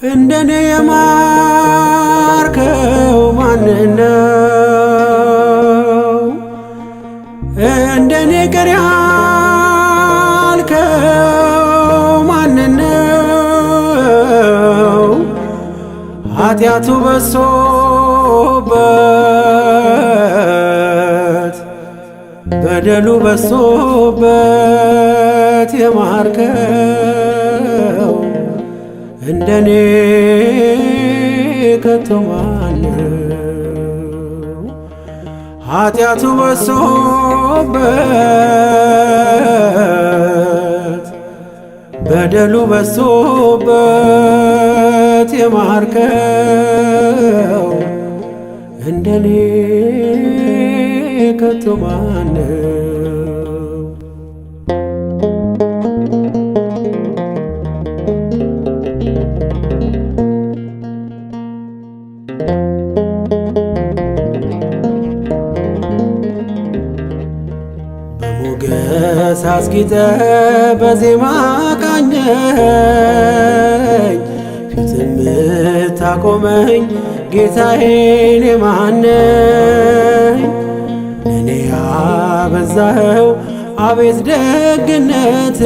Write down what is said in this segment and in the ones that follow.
እንደኔ የማርከው ማንነው? እንደኔ ቅር ያልከው ማንነው? ኃጢአቱ በሶበት በደሉ በሶበት የማርከው እንደኔ ከቶ ማነው? ኃጢአቱ በሶበት በደሉ በሶበት የማርከው እንደኔ ከቶ ማነው? በሞገስ አስጊጠ በዜማ ቃኘኝ ፊት ምታቆመኝ ጌታዬን የማነኝ? እኔ ያበዛኸው አቤት ደግነት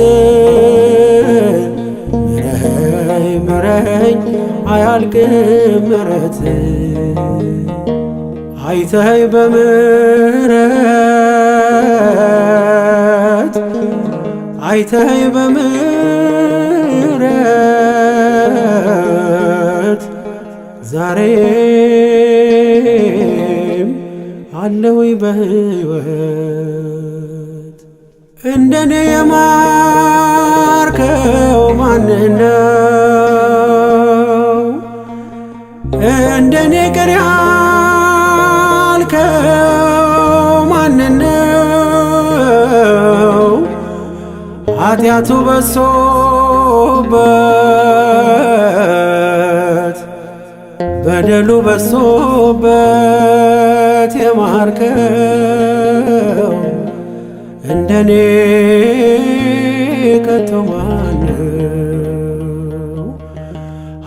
ምረኸኝ ምረኸኝ አያልቅም ምረት አይተኸኝ በምሕረት አይተኸኝ በምሕረት ዛሬም አለሁኝ በሕይወት። እንደኔ የማርከው ማንነው? እንደኔ ቅር ያልከው ማንነው? ኃጢአቱ በሶበት በደሉ በሶበት የማርከው እንደኔ ከቶ ማነው?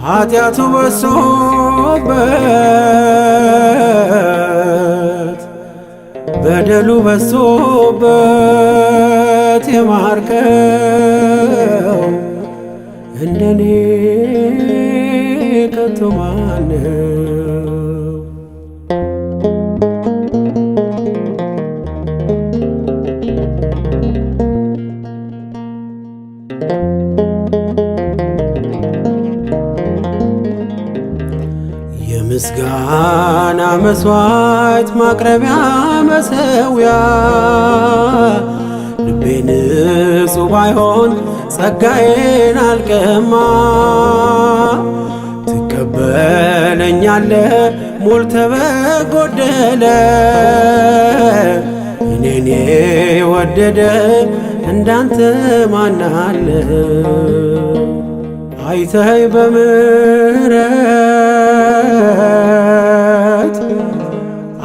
ኃጢአቱ በሶበት በደሉ በሶበት የማርከው እንደኔ ከቶ ማነው? የምስጋና መስዋዕት ማቅረቢያ መሠዊያ ልቤ ንጹሕ ባይሆን ጸጋዬን አልቀማ ትቀበለኛለ ሞልተ በጎደለ እኔን የወደደ እንዳንተ ማን አለ? አይተኸኝ በምሕረት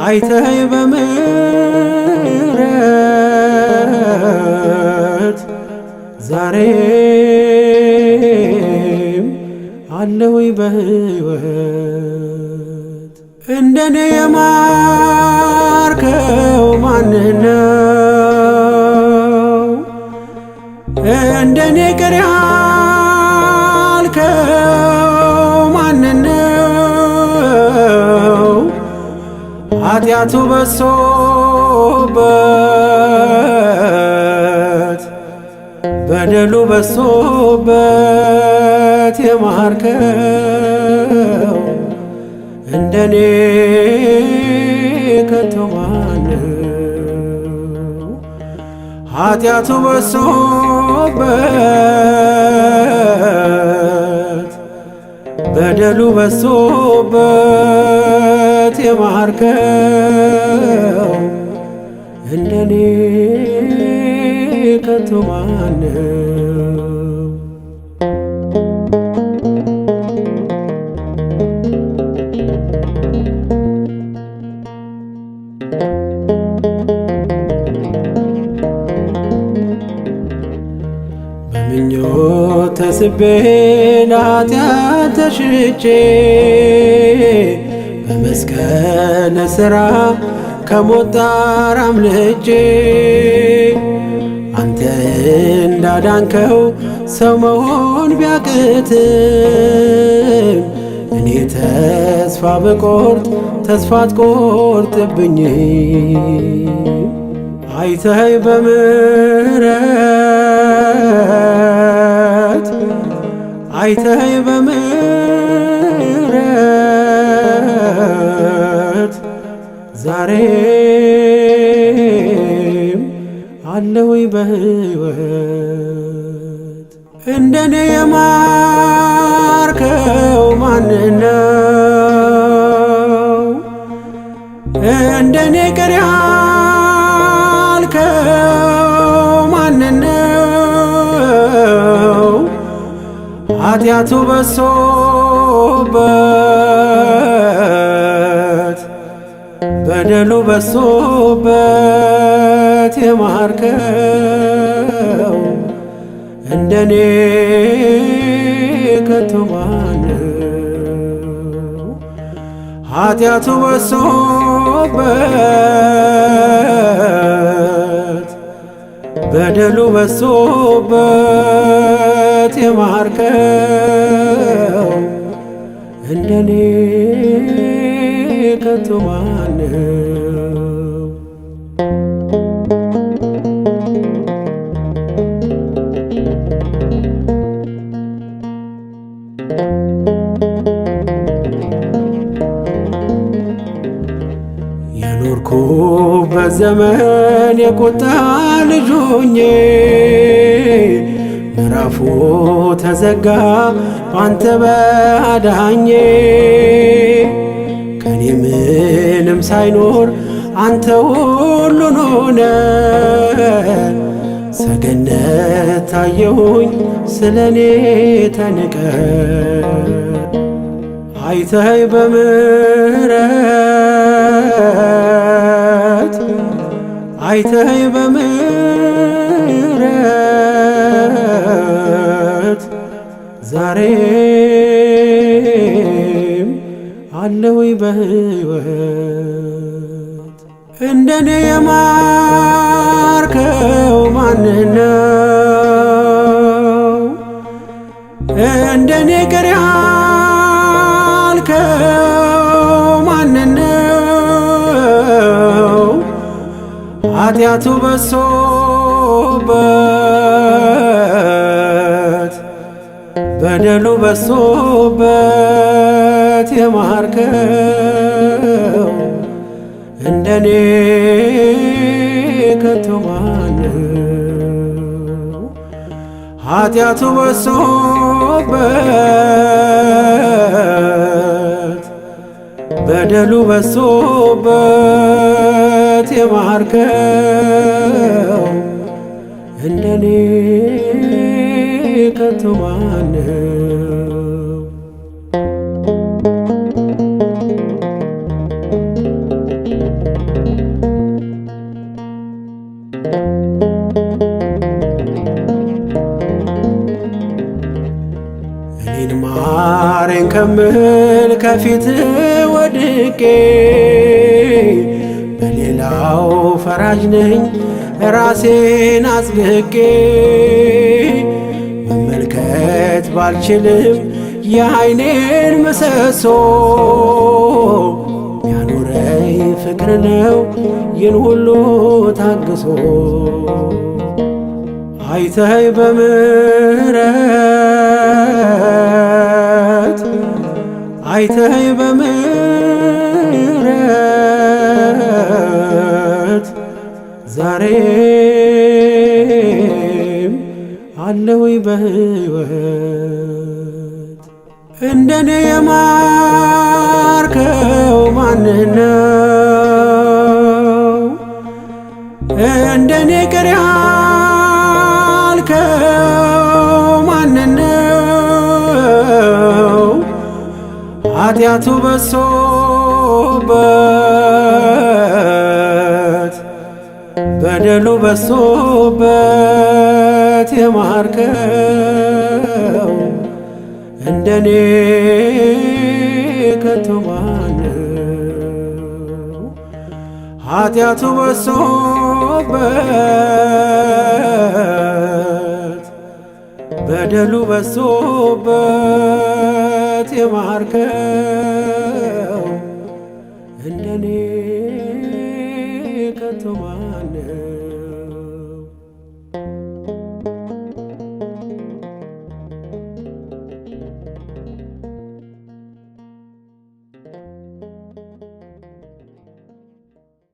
አይተኸኝ በምሕረት ዛሬም አለሁኝ በሕይወት። እንደኔ የማርከው ማንነው? እንደኔ ቅር ያልከው ማንነው? ኃጢአቱ በሶበት በደሉ በሶበት የማርከው እንደኔ ከቶ ማነው? ኃጢአቱ በሶበት በደሉ በሶበት የማርከው እንደኔ ከቶ ማነው? በምኞት ተስቤ ለኃጢአት ተሽጬ በመስቀል ሥራ ከሞት ጣር አምልጬ አንተ እንዳዳንከው ሰው መሆን ቢያቅትም እኔ ተስፋ ብቆርጥ ተስፋ አትቆርጥብኝ። አይተኸኝ በምሕረት አይተኸኝ በምሕረት ዛሬም አለሁኝ በሕይወት። እንደኔ የማርከው ማንነው? እንደኔ ቅር ያልከው ማንነው? ኃጢአቱ በሶበት በደሉ በሶበት የማርከው እንደኔ ከቶ ማነው? ኃጢአቱ በሶበት በደሉ በሶበት የማርከው እንደኔ ከቶ ማነው? የኖርኩበት ዘመን የቁጣ ልጅ ሆኜ ምዕራፉ ተዘጋ ባንተ በአዳኜ ከኔ ምንም ሳይኖር አንተ ሁሉን ሆነ ሰገነት ታየሁኝ ስለኔ ተንቀ አይተኸኝ በምሕረት አይተኸኝ በምሕረት ዛሬም አለሁኝ በሕይወት። እንደኔ የማርከው ማንነው? እንደኔ ቅር ያልከው ማንነው? ኃጢአቱ በሶበት በደሉ በሶበት የማርከው እንደኔ ከቶ ማነው? ኃጢአቱ በሶበት በደሉ በሶበት የማርከው እንደኔ ከቶ ማነው? እኔን ማረኝ ከምል ከፊት ወድቄ በሌላው ፈራጅ ነኝ ራሴን አጽድቄ መመልከት ባልችልም የዓይኔን ምሰሶ ያኖረኝ ፍቅር ነው ይህን ሁሉ ታግሶ አይተኸኝ በምሕረት አይተኸኝ በምሕረት ዛሬም አለሁኝ በሕይወት። እንደኔ የማርከው ማንነው? እንደኔ ቅር ያልከው ማንነው? ኃጢአቱ በሶበት በደሉ በሶበት የማርከው እንደኔ ከቶ ማነው? ኃጢአቱ በሶበት በደሉ በሶበት የማርከኝ